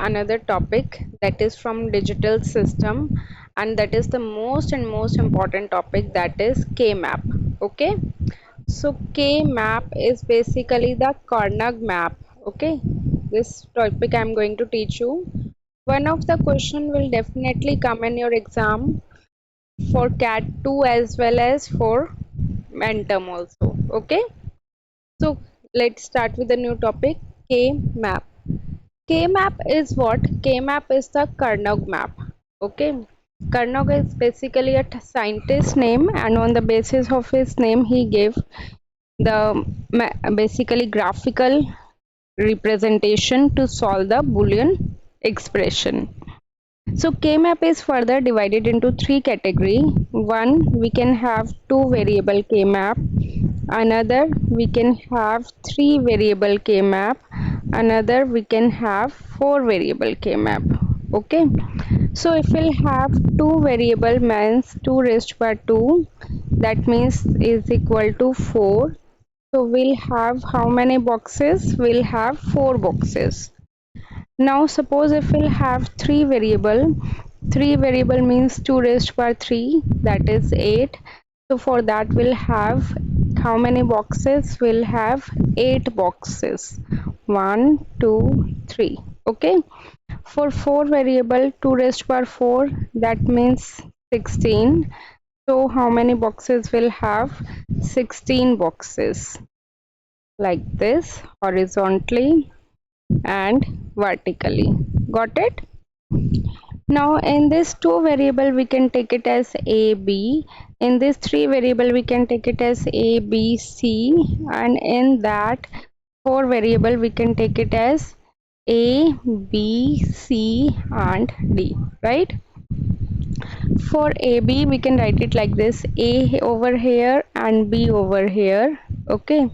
another topic that is from digital system, and that is the most important topic, that is K map. Okay, so K map is basically the Carnot map. Okay, this topic I'm going to teach you. One of the question will definitely come in your exam for CAT 2 as well as for MYNTRA also. Okay, so let's start with the new topic, K map. K map is what? K map is the Carnot map. Okay, Carnot is basically a scientist name, and on the basis of his name, he gave the basically graphical representation to solve the Boolean expression. So K map is further divided into three categories. One, we can have two variable K map. Another, we can have three variable K map. Another, we can have four variable K map. Okay, so if we'll have two variable means 2 raised by 2, that means is equal to 4. So we'll have how many boxes? We'll have 4 boxes. Now suppose if we'll have three variable means 2 raised by 3, that is 8. So for that we'll have how many boxes? We'll have 8 boxes. 1, 2, 3. Okay. For 4 variable 2 raised by 4, that means 16. So how many boxes will have? 16 boxes, like this, horizontally and vertically. Got it? Now in this 2 variable we can take it as a, b. In this 3 variable we can take it as a, b, c, and in that 4 variable we can take it as a, b, c and d, right? For AB we can write it like this, A over here and B over here. Okay,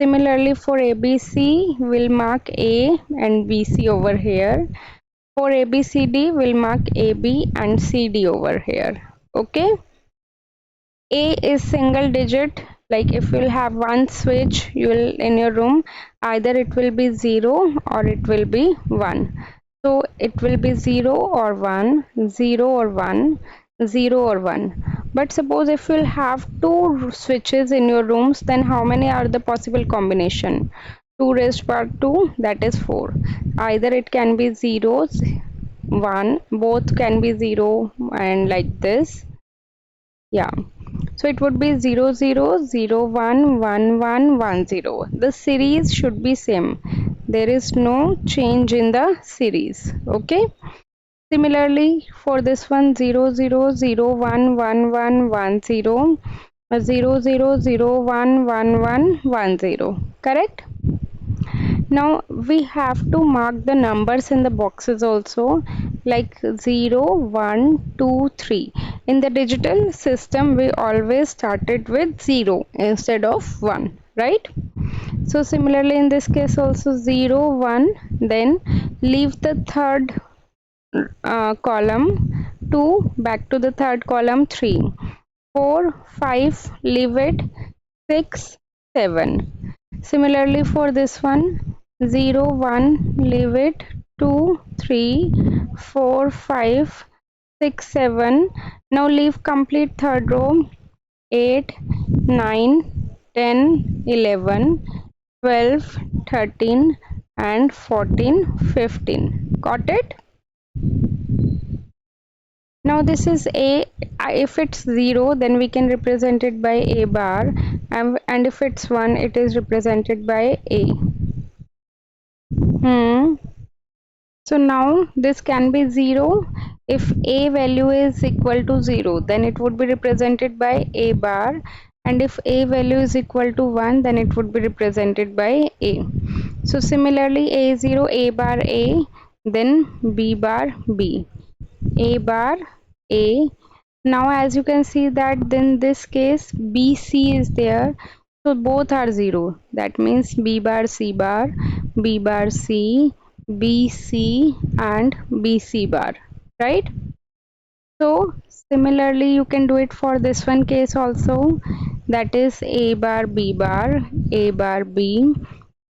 similarly for ABC we'll mark A and BC over here. For ABCD we'll mark AB and CD over here. Okay, A is single digit, like if you'll have one switch you will in your room, either it will be 0 or it will be 1. So it will be 0 or 1, 0 or 1, 0 or 1. But suppose if you'll have two switches in your rooms, then how many are the possible combination? 2 raised by 2, that is 4. Either it can be zeros, 1, both can be 0 and like this. Yeah, so it would be 0 0 0 1 1 1 1 0. The series should be same. There is no change in the series. Okay. Similarly, for this one, 0 0 0 1 1 1 1 0, 0 0 0 1 1 1 1 0. Correct? Now we have to mark the numbers in the boxes also, like 0 1 2 3. In the digital system we always started with 0 instead of 1, right? So similarly in this case also 0 1, then leave the third column 2, back to the third column 3, 4 5, leave it 6 7. Similarly for this one, 0 1, leave it 2 3 4 5 6 7. Now leave complete third row, 8 9 10 11 12 13 and 14 15. Got it? Now this is A. If it's 0 then we can represent it by A bar, and if it's 1 it is represented by A. So now this can be 0. If A value is equal to 0 then it would be represented by A bar, and if A value is equal to 1 then it would be represented by A. So similarly A0 A bar A, then B bar B, A bar A. Now as you can see that in this case BC is there, so both are 0. That means B bar C bar, B bar C, BC and BC bar, right? So similarly you can do it for this one case also, that is A bar B bar, A bar B,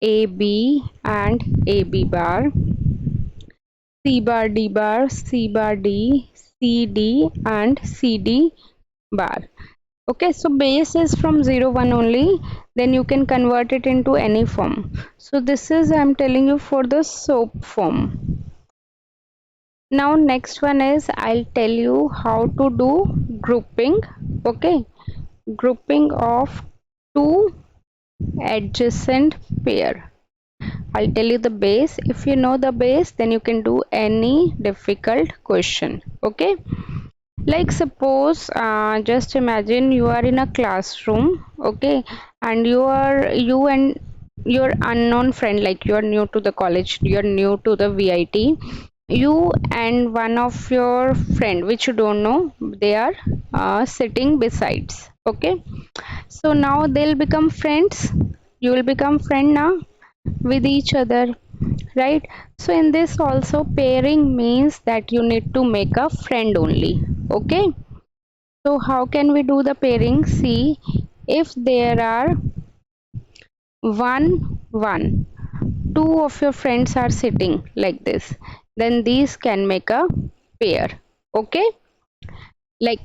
AB and AB bar. C bar, D bar, C bar, D, C, D, and C, D bar. Okay, so base is from 0 1 only, then you can convert it into any form. So this is, I'm telling you, for the soap form. Now next one is, I'll tell you how to do grouping. Okay, grouping of two adjacent pair. I'll tell you the base. If you know the base, then you can do any difficult question. Okay, like suppose just imagine you are in a classroom. Okay, and you and your unknown friend, like you are new to the college, you are new to the VIT, you and one of your friend which you don't know, they are sitting besides. Okay, so now they'll become friends. You will become friend now with each other, right? So in this also, pairing means that you need to make a friend only. Okay, so how can we do the pairing? See, if there are one, two of your friends are sitting like this, then these can make a pair. Okay, like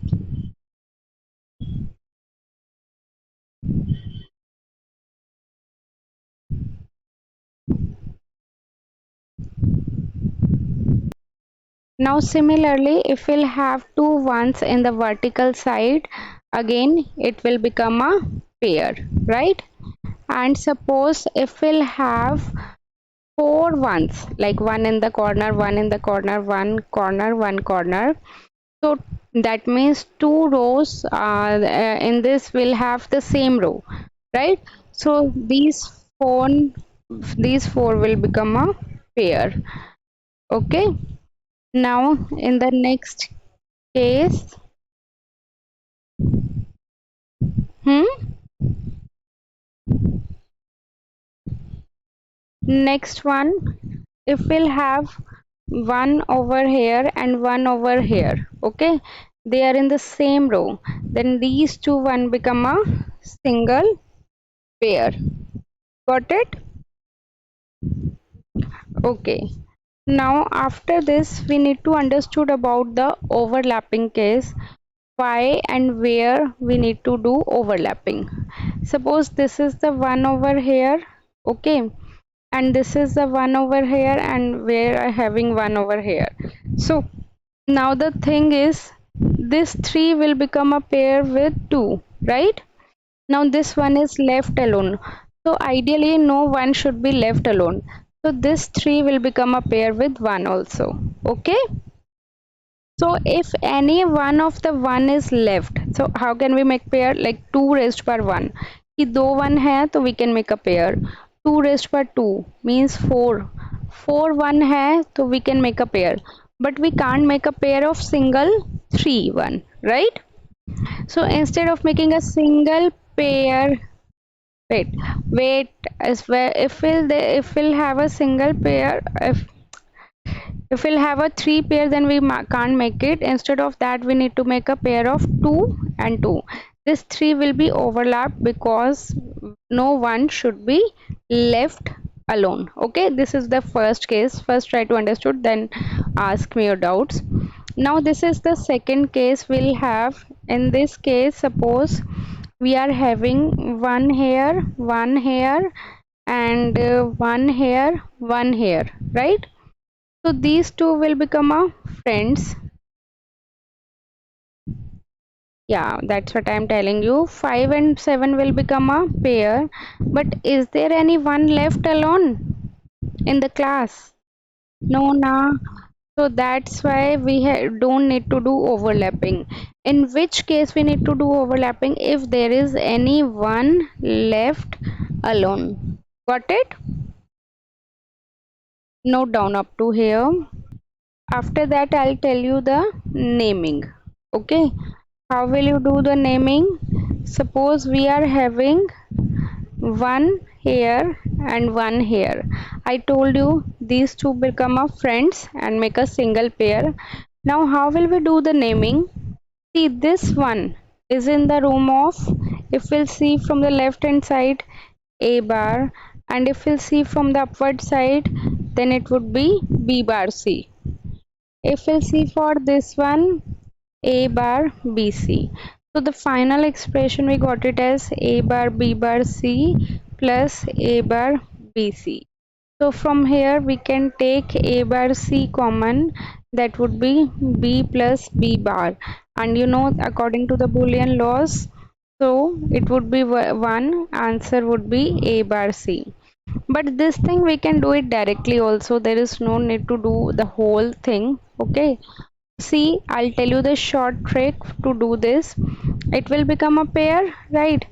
now similarly, if we'll have two ones in the vertical side, again it will become a pair, right? And suppose if we'll have four ones, like one in the corner, one in the corner, one corner, one corner, so that means two rows in this will have the same row, right? So these four will become a pair. Okay, now in the next case, hmm next one, if we'll have one over here and one over here, okay, they are in the same row, then these two one become a single pair. Got it? Okay, now after this we need to understood about the overlapping case, why and where we need to do overlapping. Suppose this is the one over here, okay, and this is the one over here, and we are having one over here. So now the thing is, this 3 will become a pair with 2, right? Now this one is left alone. So ideally no one should be left alone. So this 3 will become a pair with 1 also. Okay? So if any one of the 1 is left, so how can we make pair? Like 2 raised by 1. कि दो 1 है तो we can make a pair. 2 raised by 2 means 4. 4 1 है तो we can make a pair. But we can't make a pair of single 3 1, right? So instead of making a single pair, wait, as well, if we'll have a single pair, if we'll have a 3 pair, then we can't make it. Instead of that, we need to make a pair of 2 and 2. This 3 will be overlapped because no one should be left alone. Okay, this is the first case. First try to understood, then ask me your doubts. Now this is the second case we'll have. In this case, suppose we are having one here, and one here, right? So these two will become a friends. Yeah, that's what I'm telling you. 5 and 7 will become a pair. But is there any one left alone in the class? No, na. So that's why we don't need to do overlapping. In which case we need to do overlapping? If there is any one left alone. Got it? Note down up to here. After that, I'll tell you the naming. Okay, how will you do the naming? Suppose we are having one here and one here. I told you these two become a friends and make a single pair. Now how will we do the naming? See, this one is in the room of, if we'll see from the left hand side, A bar, and if we'll see from the upward side, then it would be B bar C. If we'll see for this one, A bar BC. So the final expression we got it as A bar B bar C plus A bar BC. So from here we can take A bar C common, that would be B plus B bar, and you know according to the Boolean laws, so it would be one answer would be A bar C. But this thing we can do it directly also, there is no need to do the whole thing. Okay, see, I'll tell you the short trick to do this. It will become a pair, right?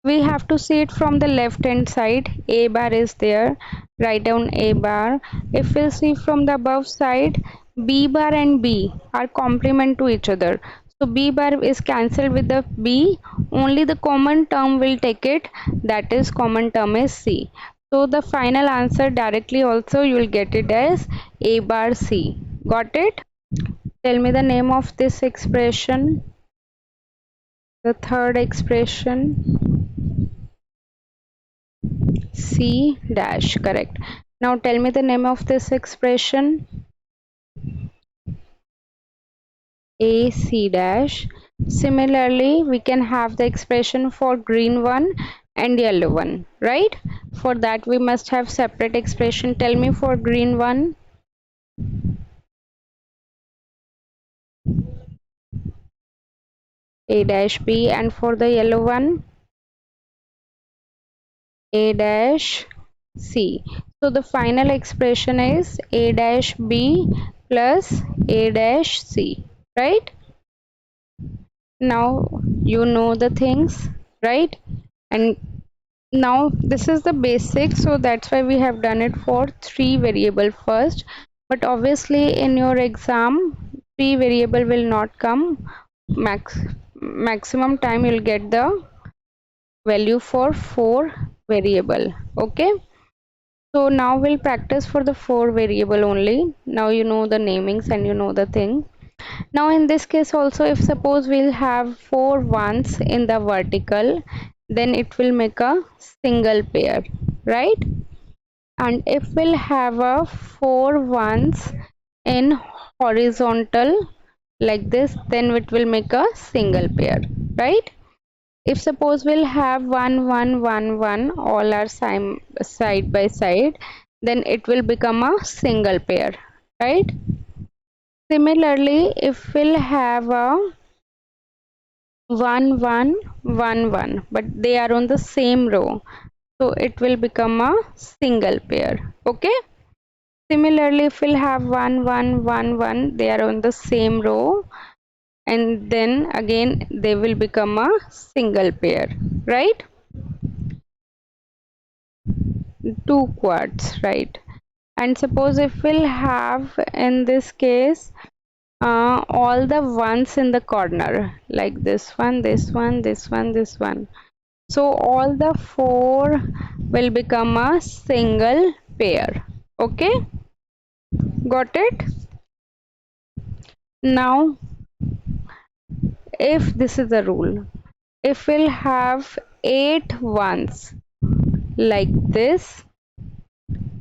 We have to see it from the left hand side. A bar is there. Write down A bar. If we see from the above side, B bar and B are complement to each other. So B bar is cancelled with the B. Only the common term will take it. That is common term is C. So the final answer directly also you will get it as A bar C. Got it? Tell me the name of this expression. The third expression, C dash, correct. Now tell me the name of this expression, AC dash. Similarly, we can have the expression for green one and yellow one, right? For that we must have separate expression. Tell me for green one, A dash B, and for the yellow one, A dash C. So the final expression is A dash B plus A dash C, right? Now you know the things, right? And now this is the basic, so that's why we have done it for three variable first. But obviously in your exam, three variable will not come. Maximum time you'll get the value for four variable. Okay. So now we'll practice for the four variable only. Now you know the namings and you know the thing. Now in this case also, if suppose we'll have four ones in the vertical, then it will make a single pair, right? And if we'll have a four ones in horizontal like this, then it will make a single pair, right? If suppose we'll have 1 1 1 1 all are side by side, then it will become a single pair, right? Similarly, if we'll have a 1 1 1 1 but they are on the same row, so it will become a single pair. Okay, similarly if we'll have 1 1 1 1, they are on the same row, and then again they will become a single pair, right? Two quads, right? And suppose if we'll have in this case all the ones in the corner like this one, this one, this one, this one, so all the four will become a single pair. Okay, got it? Now if this is the rule, if we'll have eight ones like this,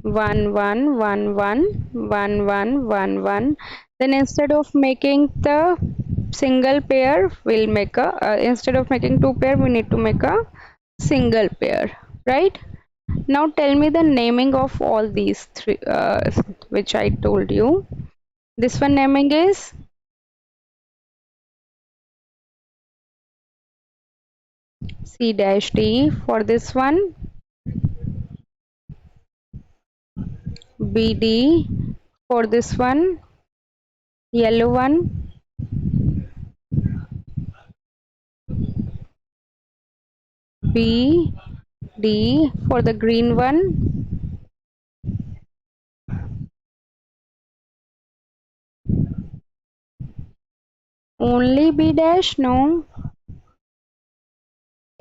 1 1 1 1 1 1 1 1, then instead of making the single pair we'll make a instead of making two pair we need to make a single pair, right? Now tell me the naming of all these three which I told you. This one naming is C dash D. For this one, BD. For this one, yellow one, B D. For the green one, only B dash, no,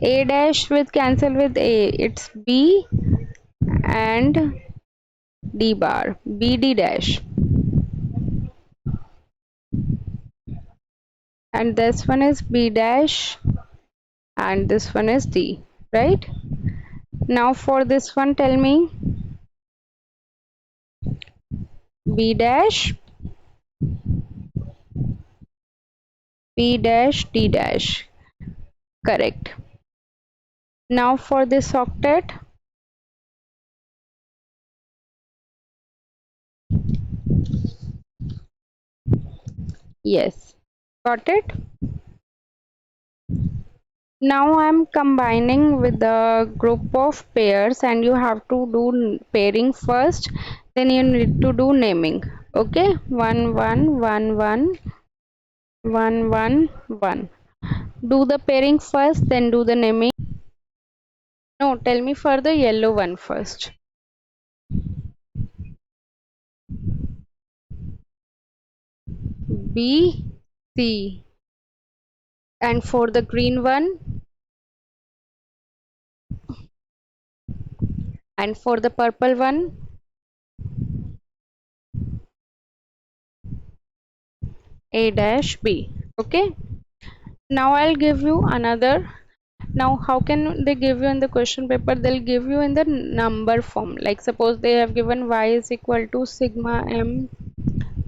A dash with cancel with A, it's B and D bar, BD dash, and this one is B dash and this one is D, right? Now for this one, tell me B dash P dash D dash. Correct. Now for this octet, yes, got it. Now I'm combining with the group of pairs, and you have to do pairing first, then you need to do naming. Okay, 1 1 1 1 1 1 1. Do the pairing first, then do the naming. No, tell me for the yellow one first. B C. And for the green one, and for the purple one, A dash B. Okay, now I'll give you another. Now how can they give you in the question paper? They'll give you in the number form. Like suppose they have given y is equal to sigma m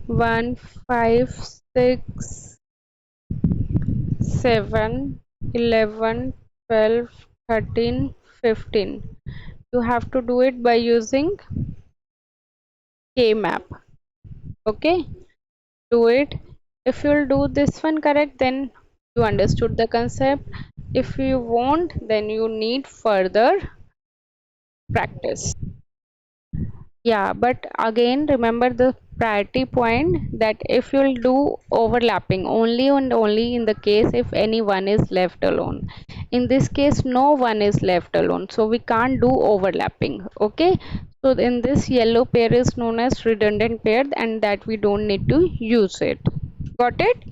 1 5 6 7 11 12 13 15. You have to do it by using K map. Okay, do it. If you'll do this one correct, then you understood the concept. If you won't, then you need further practice. Yeah, but again remember the priority point, that if you'll do overlapping only and only in the case if anyone is left alone. In this case no one is left alone, so we can't do overlapping. Okay, so in this yellow pair is known as redundant pair, and that we don't need to use it. Got it?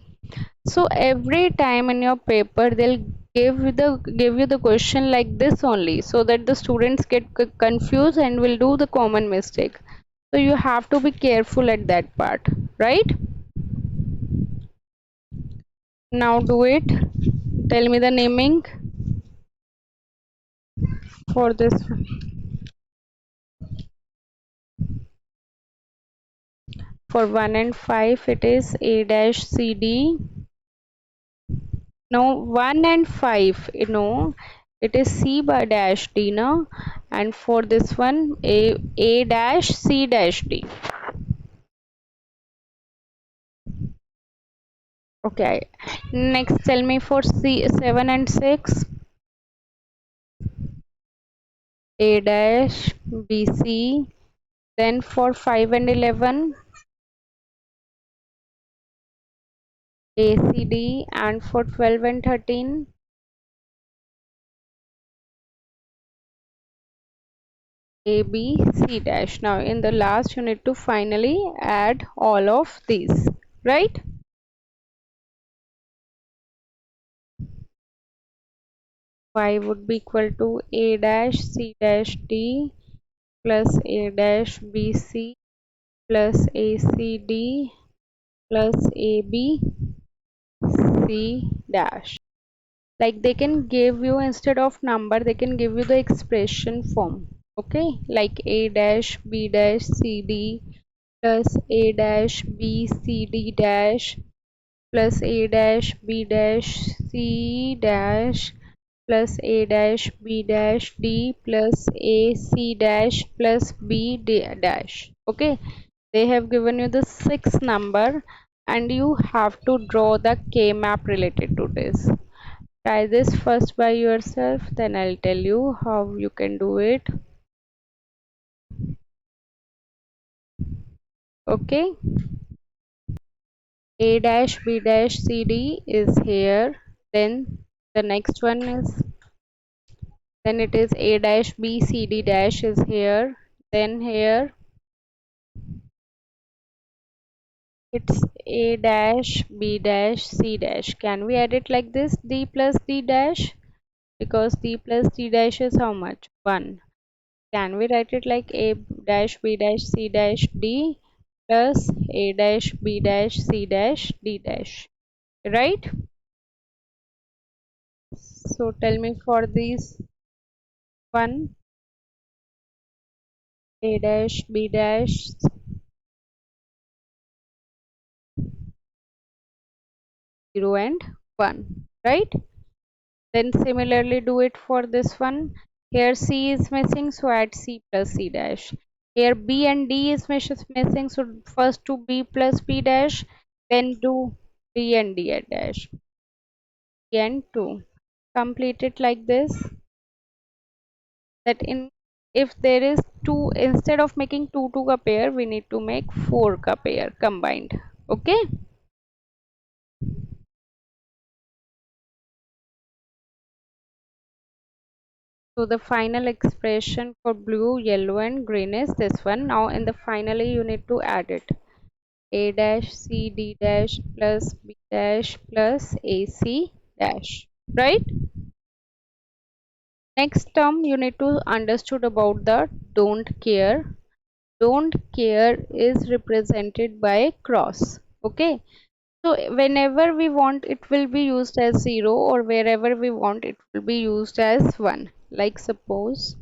So every time in your paper they'll give you the question like this only, so that the students get confused and will do the common mistake. So you have to be careful at that part, right? Now do it. Tell me the naming for this. For 1 and 5 it is A dash CD. No, 1 and 5, it is C by dash D now. And for this one, A dash C dash D. Okay, next tell me for C 7 and 6, A dash B C. Then for 5 and 11, A C D. And for 12 and 13, A B C dash. Now in the last you need to finally add all of these, right? Y would be equal to A dash C dash D plus A dash B C plus A C D plus A B C dash. Like they can give you, instead of number they can give you the expression form. Okay, like A dash B dash C D plus A dash B C D dash plus A dash B dash C dash plus A dash B dash D plus A C dash plus B dash. Okay, they have given you the 6 number, and you have to draw the K map related to this. Try this first by yourself, then I'll tell you how you can do it. Okay, A dash B dash C D is here, then the next one is, then it is A dash B C D dash is here, then here it's A dash B dash C dash. Can we add it like this, D plus D dash? Because D plus D dash is how much? 1. Can we write it like A dash B dash C dash D plus A dash B dash C dash D dash, right? So tell me for these one, A dash B dash 0 and 1, right? Then similarly do it for this one. Here C is missing, so add C plus C dash. Here B and D is missing, so first do B plus B dash, then do B and D at dash. And 2. Complete it like this. That in if there is 2, instead of making 2 2 ka pair, we need to make 4 ka pair combined. Okay. So the final expression for blue, yellow and green is this one. Now in the finally you need to add it. A dash C D dash plus B dash plus AC dash. Right? Next term you need to understood about the don't care. Don't care is represented by cross. Okay. So whenever we want it will be used as 0, or wherever we want it will be used as 1. Like suppose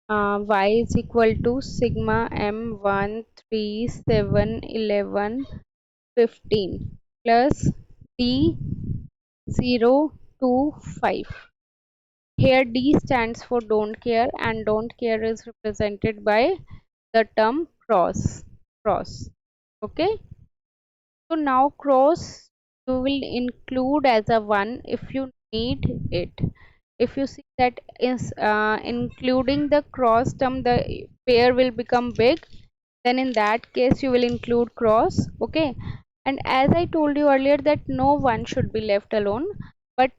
y is equal to sigma m1 3 7 11 15 plus d 0 to 5. Here d stands for don't care, and don't care is represented by the term cross. Okay. So now cross you will include as a 1 if you need it. If you see that is including the cross term, the pair will become big, then in that case you will include cross. Okay. And as I told you earlier that no one should be left alone, but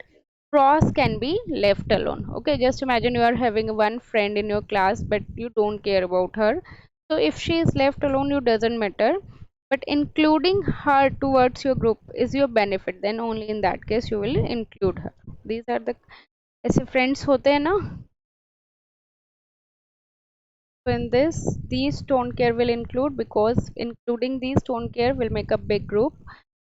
cross can be left alone. Okay, just imagine you are having one friend in your class but you don't care about her, so if she is left alone you doesn't matter, but including her towards your group is your benefit, then only in that case you will include her. These are the ऐसे friends होते हैं ना. So in this these don't care will include, because including these don't care will make a big group.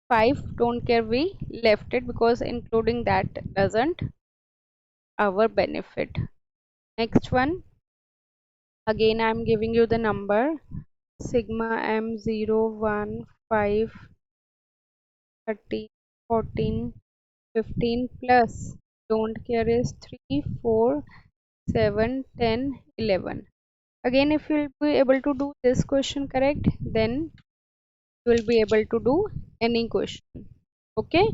5 don't care we left it because including that doesn't our benefit. Next one, again I am giving you the number sigma m 0 1 5 30 14 15 plus don't care is 3 4 7 10 11. Again if you will be able to do this question correct, then you will be able to do any question. Okay,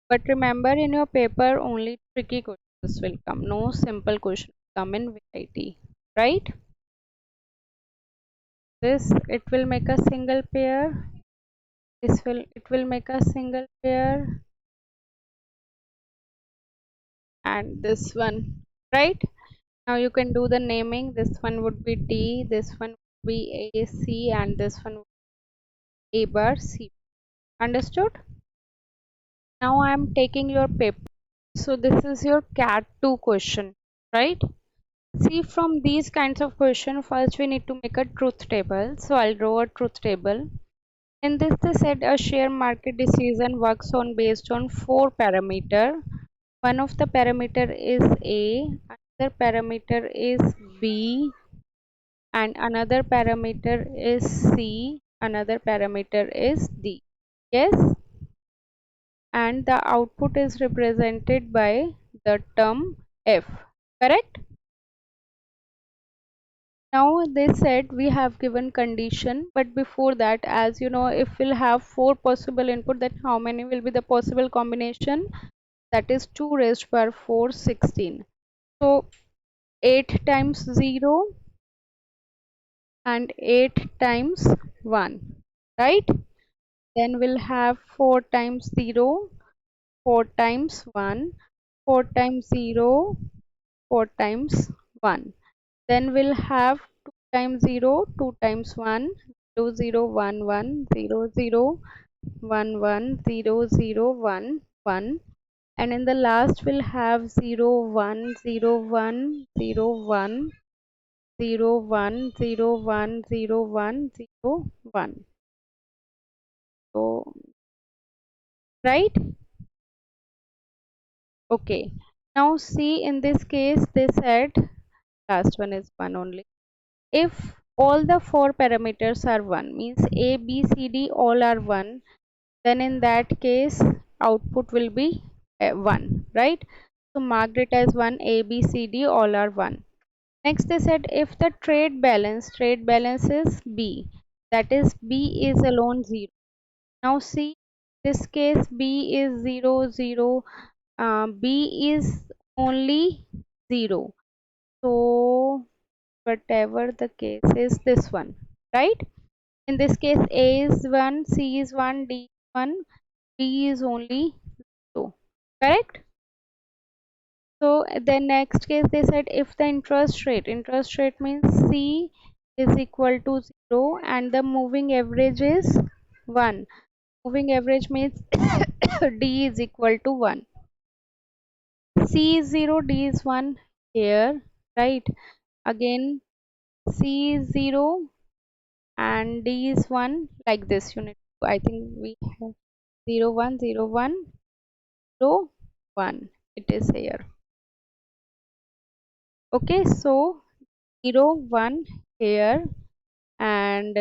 but remember in your paper only tricky questions will come, no simple question come in VIT, right? This it will make a single pair, this will it will make a single pair, and this one, right? Now you can do the naming. This one would be D, this one would be A C, and this one would be A bar C. Understood? Now I am taking your paper. So this is your cat 2 question, right? See, from these kinds of question, first we need to make a truth table. So I'll draw a truth table. In this they said a share market decision works on based on 4 parameter. One of the parameter is A, another parameter is B, and another parameter is C, another parameter is D. Yes, and the output is represented by the term F. Correct? Now they said we have given condition, but before that, as you know, if we'll have 4 possible input, then how many will be the possible combination? That is 2 raised to power 4, 16. So 8 times 0 and 8 times 1, right? Then we'll have 4 times 0, 4 times 1, 4 times 0, 4 times 1. Then we'll have 2 times 0, 2 times 1, 0, 0, 1, 1, 0, 0, 1, 1, 0, 0, 1, 1. And in the last we'll have 0, 1, 0, 1, 0, 1, 0, 1, 0, 1, 0, 1, 0, 1. So, right? Okay. Now see, in this case they said last one is 1 only. If all the 4 parameters are 1, means A, B, C, D all are 1, then in that case output will be 1, right? So marked it as 1, A, B, C, D all are 1. Next they said if the trade balance is B, that is B is alone 0. Now see, this case B is 0, 0, B is only 0. So whatever the case is this one, right? In this case A is 1, C is 1, D is 1, B is only 0, correct? So the next case they said if the interest rate means C is equal to 0 and the moving average is 1. Moving average means D is equal to 1. C is 0, D is 1 here, right? Again C is 0 and D is 1, like this you need to, I think we have 0 1 0 1 0 1, it is here. Okay, so 0 1 here, and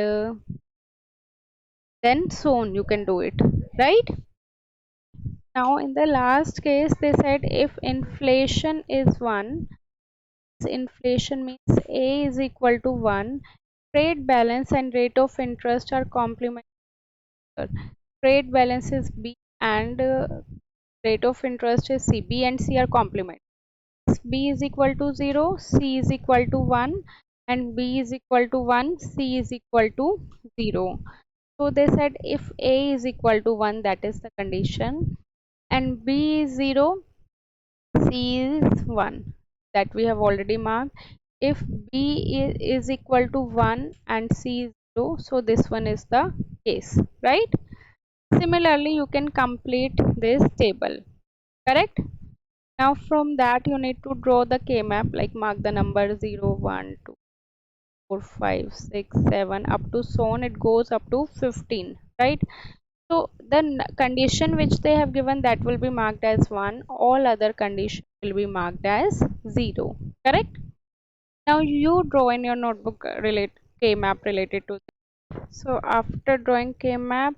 then so on you can do it, right? Now in the last case they said if inflation is 1, inflation means A is equal to 1, trade balance and rate of interest are complementary. Trade balance is B and rate of interest is C. B and C are complementary. B is equal to 0, C is equal to 1, and B is equal to 1, C is equal to 0. So they said if A is equal to 1, that is the condition, and B is 0, C is 1, that we have already marked. If B is equal to 1 and C is 0, so this one is the case, right? Similarly, you can complete this table, correct? Now from that you need to draw the K-map, like mark the number 0, 1, 2, 4, 5, 6, 7 up to so on, it goes up to 15, right? So the condition which they have given, that will be marked as 1, all other conditions will be marked as 0, correct? Now you draw in your notebook K-map related to this. So after drawing K-map,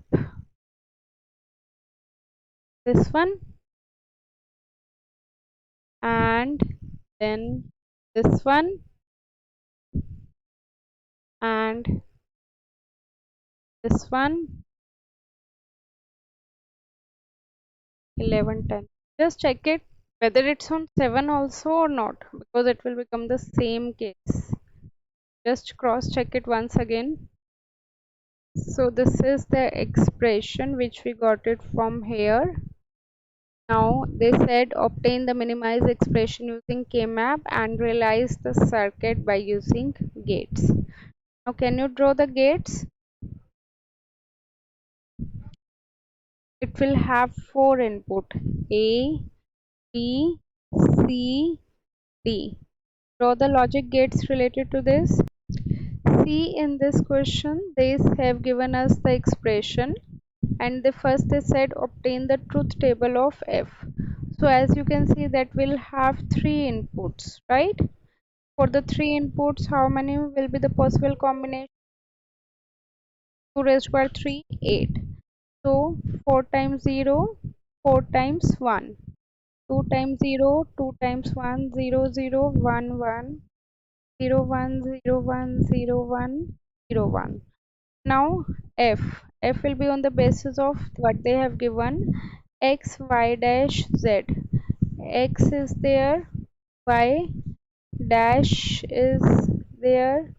this one, and then this one, and this one, 11 10. Just check it whether it's on 7 also or not, because it will become the same case. Just cross check it once again. So this is the expression which we got it from here. Now they said obtain the minimized expression using K-map and realize the circuit by using gates. Now can you draw the gates? It will have 4 input, A, B, C, D. Draw the logic gates related to this. See, in this question they have given us the expression, and the first they said obtain the truth table of F. So as you can see that will have 3 inputs, right? For the 3 inputs, how many will be the possible combination? 2 raised by 3, 8. So 4 times 0, 4 times 1. 2 times 0, 2 times 1, 0, 0, 1, 1, 0, 1, 0, 1, 0, 1, 0, 1. Now F will be on the basis of what they have given, x, y dash, z. X is there, y dash is there,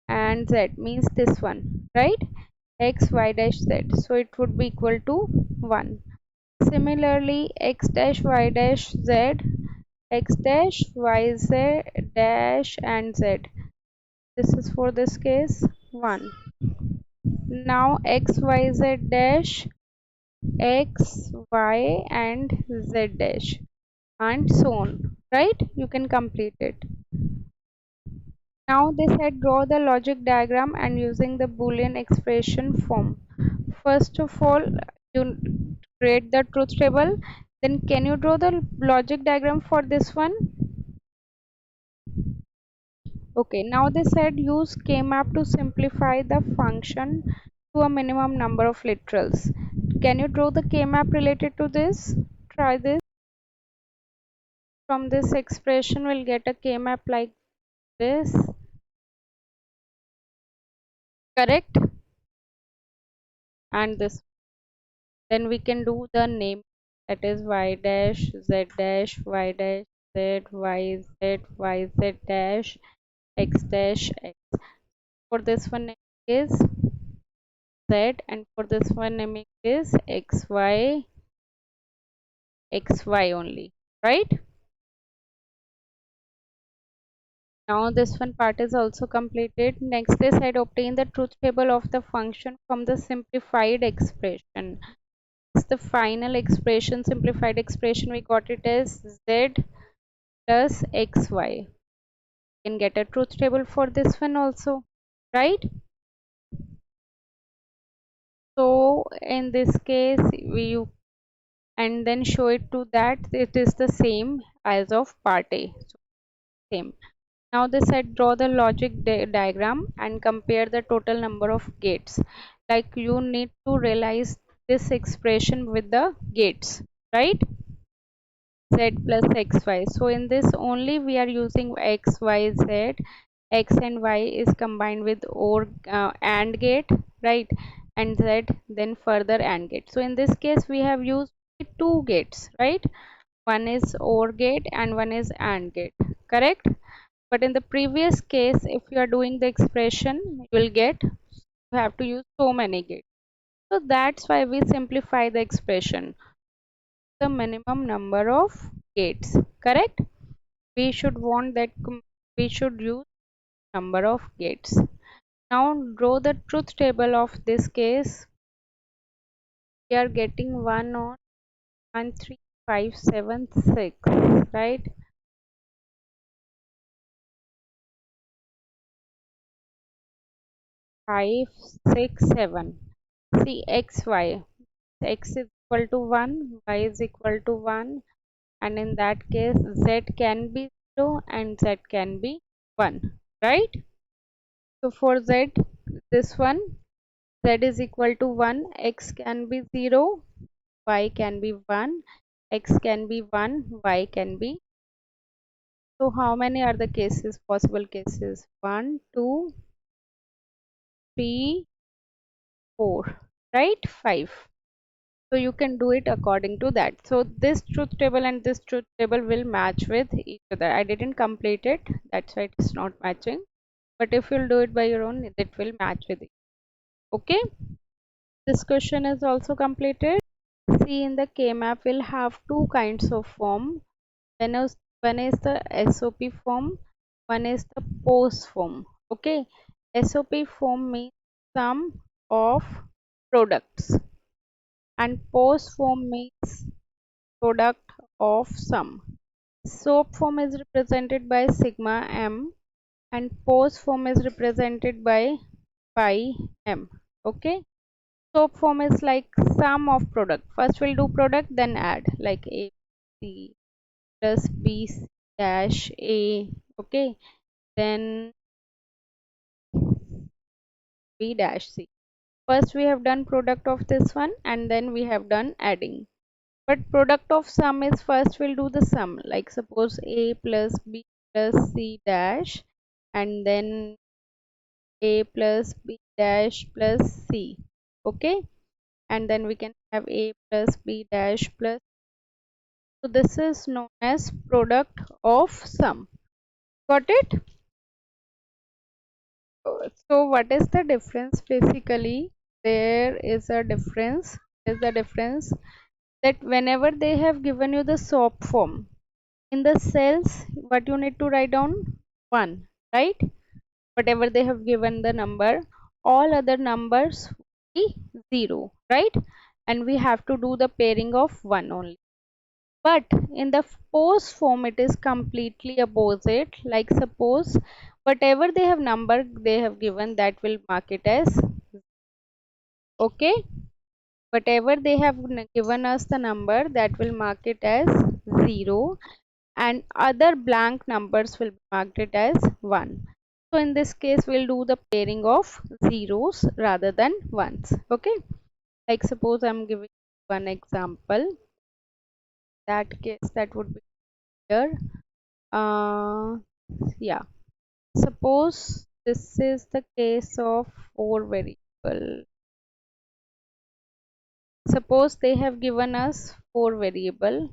and z means this one, right? X, y dash, z. So it would be equal to 1. Similarly, x dash, y dash, z, x dash, y, z dash, and z. This is for this case 1. Now x, y, z dash, x, y, and z dash, and so on, right? You can complete it. Now they said draw the logic diagram and using the Boolean expression form. First of all, you create the truth table. Then can you draw the logic diagram for this one? Okay, now they said use K-map to simplify the function to a minimum number of literals. can you draw the K map related to this? Try this. From this expression we'll get a K map like this, correct? And this, then we can do the name, that is y dash z dash y dash z y z y z dash x dash x. For this one name is z, and for this one name is xy xy only, right? Now this one part is also completed. Next they said obtain the truth table of the function from the simplified expression. It's the final expression, simplified expression, we got it as z plus xy. You can get a truth table for this one also, right? So in this case we and then show it to that it is the same as of part A. So same. Now they said draw the logic diagram and compare the total number of gates. Like you need to realize this expression with the gates, right? Z plus xy. So in this only we are using x, y, z. X and y is combined with or AND gate, right? And z then further AND gate. So in this case we have used two gates, right? One is OR gate and one is AND gate, correct? But in the previous case, if you are doing the expression, you will get, you have to use so many gates. So that's why we simplify the expression. The minimum number of gates, correct? We should want that we should use number of gates. Now draw the truth table of this case. We are getting 1 on 1 3 5 7 6, right? 5 6 7. See xy, x is equal to 1, y is equal to 1, and in that case z can be 0 and z can be 1, right? So for z, this one, z is equal to 1, x can be 0, y can be 1, x can be 1, y can be. So how many are the cases, possible cases? 1 2 3 4, right? 5. So you can do it according to that. So this truth table and this truth table will match with each other. I didn't complete it, that's why it's not matching, but if you'll do it by your own, it will match with it. Okay, this question is also completed. See, in the K map we'll have two kinds of form. One is the SOP form, one is the POS form. Okay, SOP form means sum of products and POS form means product of sum. SOP form is represented by sigma m and POS form is represented by pi m. Okay, SOP form is like sum of product. First we'll do product, then add, like a c plus b dash a. Okay, then b dash c. First we have done product of this one and then we have done adding. But product of sum is first we'll do the sum, like suppose a plus b plus c dash and then a plus b dash plus c. Okay, and then we can have a plus b dash plus. So this is known as product of sum. Got it? So what is the difference? Basically there is a difference. Is the difference that whenever they have given you the SOP form, in the cells what you need to write down? 1, right? Whatever they have given the number, all other numbers be 0, right? And we have to do the pairing of 1 only. But in the POS form it is completely opposite. Like suppose whatever they have number they have given, that will mark it as, okay, whatever they have given us the number, that will mark it as 0, and other blank numbers will mark it as 1. So in this case we'll do the pairing of zeros rather than ones. Okay, Like suppose I'm giving one example. That case that would be here. Uh, yeah. Suppose this is the case of four variable. Suppose they have given us four variable.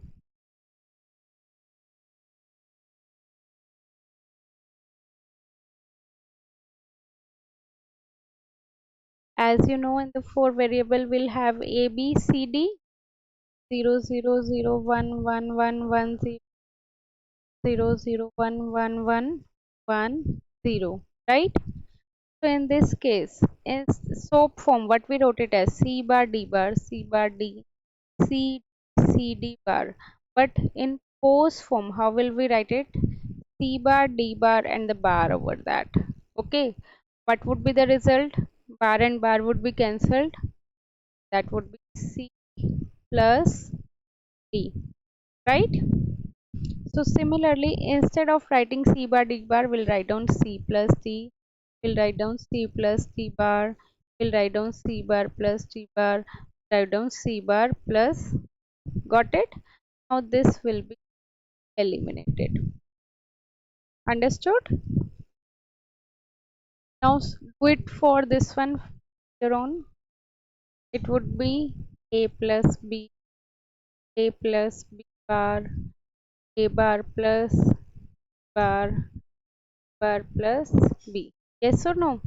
As you know, in the four variable we'll have A, B, C, D, 0, 0, 0, 1, 1, 1, 1, 0, 0, 1, 1, 1, 1, 0, right? So in this case, in SOAP form, what we wrote it as C bar, D bar, C bar, D, C, C, D bar. But in pose form, how will we write it? C bar, D bar, and the bar over that. Okay. What would be the result? Bar and bar would be cancelled. That would be C plus D, right? So similarly, instead of writing C bar D bar, we'll write down C plus D. We'll write down C plus D bar. We'll write down C bar plus D bar. Write down C bar plus. Got it? Now this will be eliminated. Understood? Now do it for this one your own. It would be A plus B, A plus B bar, A bar plus bar, bar plus B. Yes or no?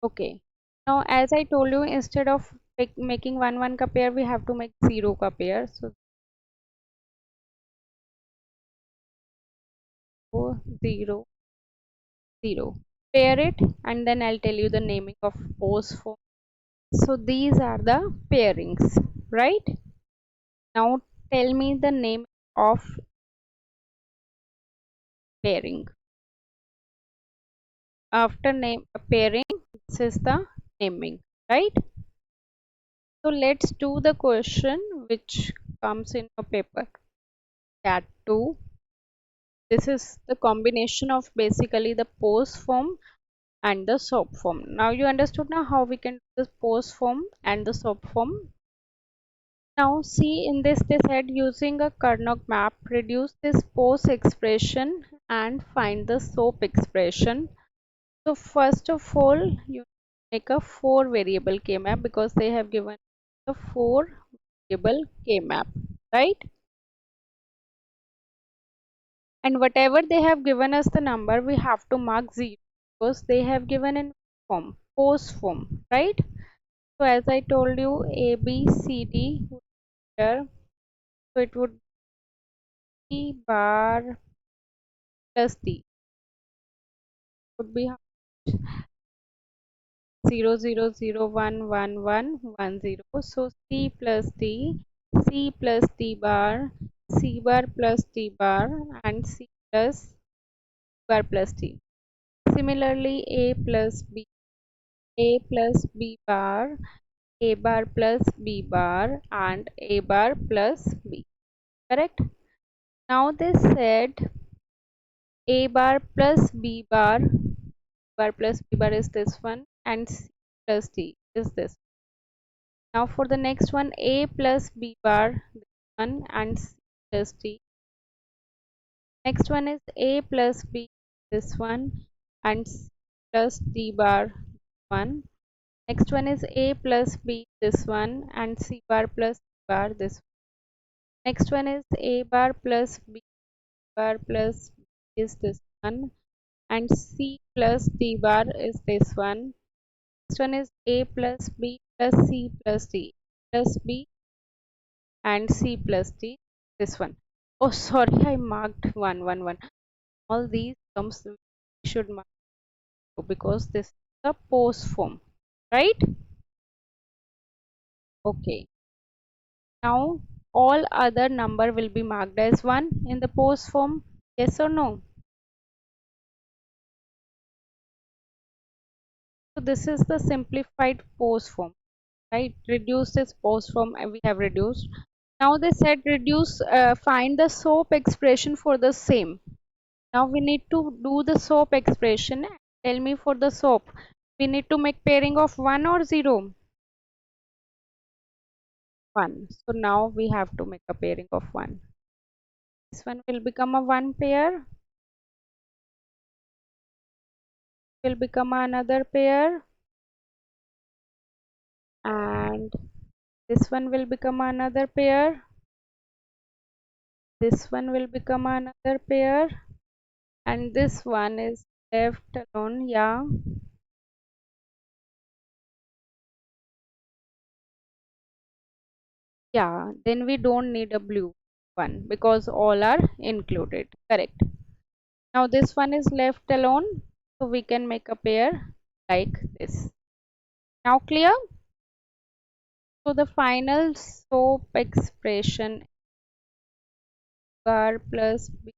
Okay. Now, as I told you, instead of making 1 1 ka pair, we have to make 0 ka pair. So 0 0. Pair it, and then I'll tell you the naming of pose form. So these are the pairings, right? Now tell me the name of pairing. After name pairing, this is the naming, right? So let's do the question which comes in a paper. That too. This is the combination of basically the pose form and the SOAP form. Now you understood now how we can do the pose form and the SOAP form. Now see, in this they said using a Karnaugh map, reduce this pose expression and find the SOAP expression. So first of all, you make a four variable K map because they have given a four variable K map, right? And whatever they have given us the number, we have to mark 0 because they have given in form, pose form, right? So as I told you, A, B, C, D here. So it would be bar plus D. Would be 0, 0, 0, 1, 1, 1, 1, 0. So C plus D, C plus D bar, C bar plus D bar, and C plus bar plus D. Similarly, A plus B, A plus B bar, A bar plus B bar, and A bar plus B. Correct? Now they said A bar plus B bar plus B bar is this one, and C plus D is this. Now for the next one, A plus B bar, this one, and C plus D. Next one is A plus B, this one, and C plus D bar, one. Next one is A plus B, this one, and C bar plus D bar, this one. Next one is A bar plus B bar plus B is this one, and C plus D bar is this one. Next one is A plus B plus C plus D plus B and C plus D, this one. Oh, sorry, I marked 1 1 1. All these terms we should mark because this is the pose form, right? Okay. Now all other number will be marked as 1 in the pose form. Yes or no? So this is the simplified pose form, right? Reduce this pose form and we have reduced. Now they said reduce, find the SOAP expression for the same. Now we need to do the SOAP expression. Tell me for the soap. We need to make pairing of 1 or 0? 1. So now we have to make a pairing of 1. This one will become a 1 pair, will become another pair, and this one will become another pair, this one will become another pair, and this one is left alone. Yeah, yeah, then we don't need a blue one because all are included. Correct. Now this one is left alone, so we can make a pair like this. Now clear? So the final soap expression bar plus b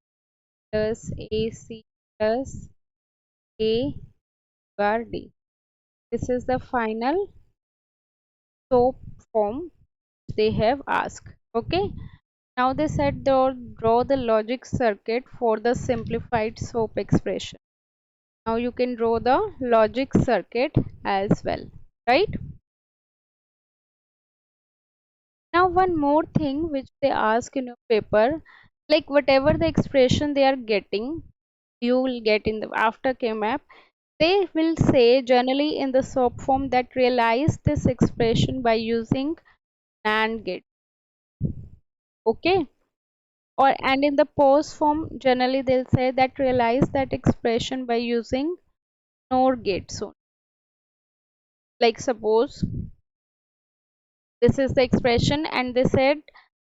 plus ac plus a bar d. This is the final soap form they have asked. Okay. Now they said draw the logic circuit for the simplified soap expression. Now you can draw the logic circuit as well, right? Now one more thing which they ask in your paper, like whatever the expression they are getting, you will get in the after KMAP, they will say generally in the SOAP form that realize this expression by using NAND gate. Okay, or and in the POS form generally they'll say that realize that expression by using NOR gate. So like suppose this is the expression and they said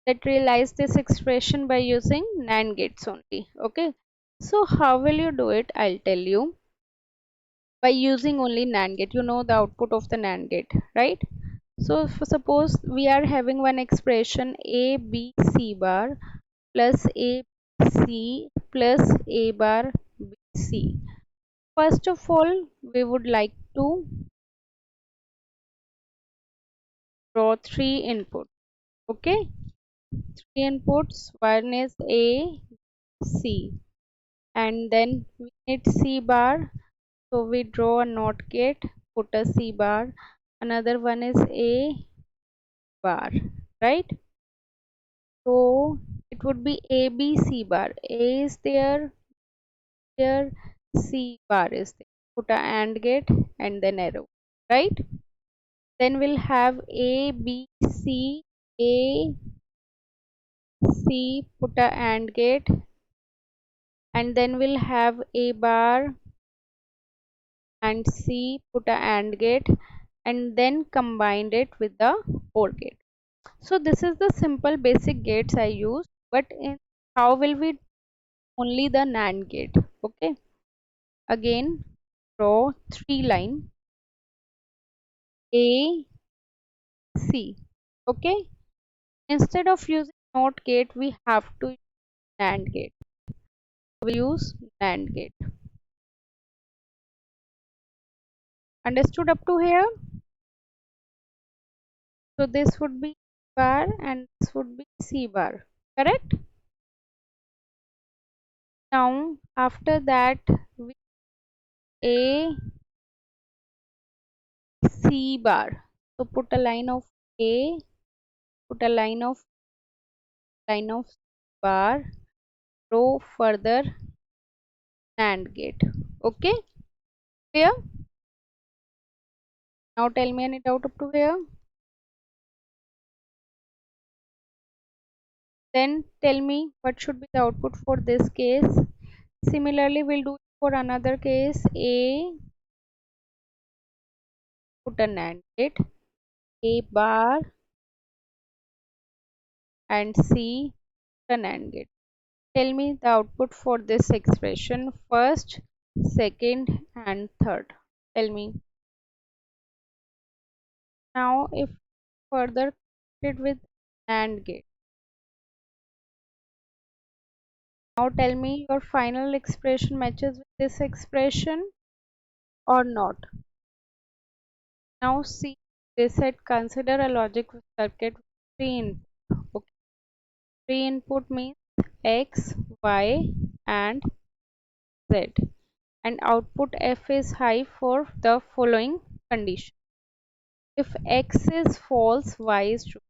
that realize this expression by using NAND gates only. Okay, so how will you do it? I'll tell you. By using only NAND gate, you know the output of the NAND gate, right? So suppose we are having one expression a b c bar plus a c plus a bar b c. First of all, we would like to draw three inputs. Okay, three inputs. One is a c, and then we need c bar. So we draw a NOT gate, put a c bar. Another one is a bar, right? So it would be a b c bar. A is there, c bar is there. Put a AND gate and then arrow, right? Then we'll have a b c, a c, put a AND gate, and then we'll have a bar and c, put a AND gate, and then combined it with the OR gate. So this is the simple basic gates I use, but in how will we only the NAND gate? Okay, again draw three line A C. Okay, instead of using NOT gate we have to use NAND gate. We use NAND gate. Understood up to here? So this would be bar and this would be C bar, correct? Now after that we A C bar. So put a line of A, put a line of bar, row further NAND gate. Okay, clear? Now tell me any doubt up to here. Then tell me what should be the output for this case. Similarly, we'll do it for another case. A, put a NAND gate, A bar, and C, put a NAND gate. Tell me the output for this expression, first, second, and third. Tell me. Now, if further it with NAND gate. Now tell me your final expression matches with this expression or not. Now see, they said consider a logic circuit with three input. Okay. Three input means X, Y, and Z. and output F is high for the following condition. If X is false, Y is true.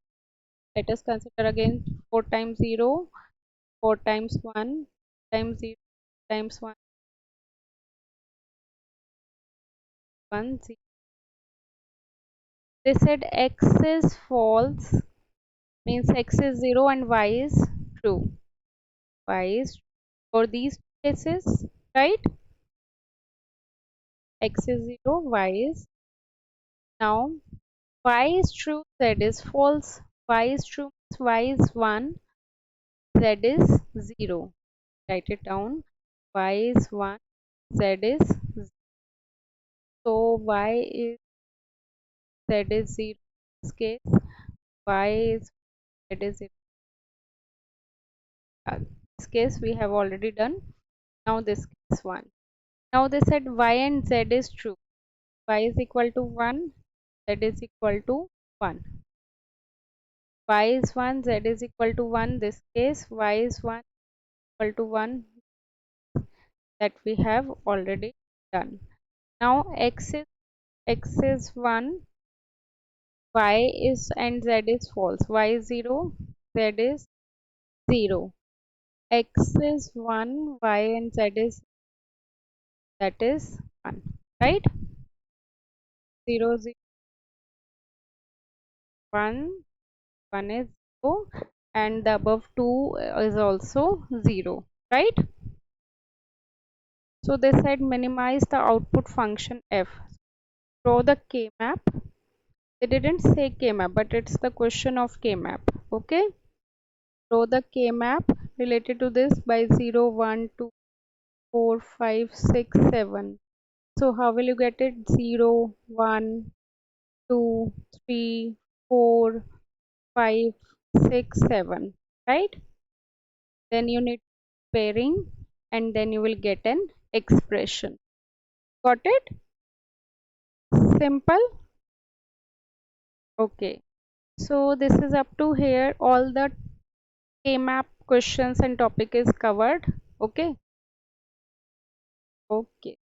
Let us consider again 4 times 0, 4 times 1 times 0 times 1, 1, 0. They said X is false, means X is 0 and Y is true. Y is true for these cases, right? X is 0, Y is. Now, Y is true, Z is false. Y is true, Y is 1, Z is 0. Write it down. Y is 1, Z is 0. So, Y is, Z is 0 in this case. Y is, Z is 0. In this case, we have already done. Now, this case 1. Now, they said Y and Z is true. Y is equal to 1, Z is equal to 1. Y is 1, Z is equal to 1. This case, Y is 1 equal to 1, that we have already done. Now, X is 1, Y is and Z is false. Y is 0, Z is 0. X is 1, Y and Z is, that is 1, right? 0, 0, 1, 1 is 0, and the above 2 is also 0, right? So they said minimize the output function f. Draw the K map. They didn't say K map, but it's the question of K map. Okay. Draw the K map related to this by 0, 1, 2, 4, 5, 6, 7. So how will you get it? 0, 1, 2, 3, 4, 5, 6, 7. Right? Then you need pairing and then you will get an expression. Got it? Simple? Okay. So this is up to here. All the K-map questions and topic is covered. Okay. Okay.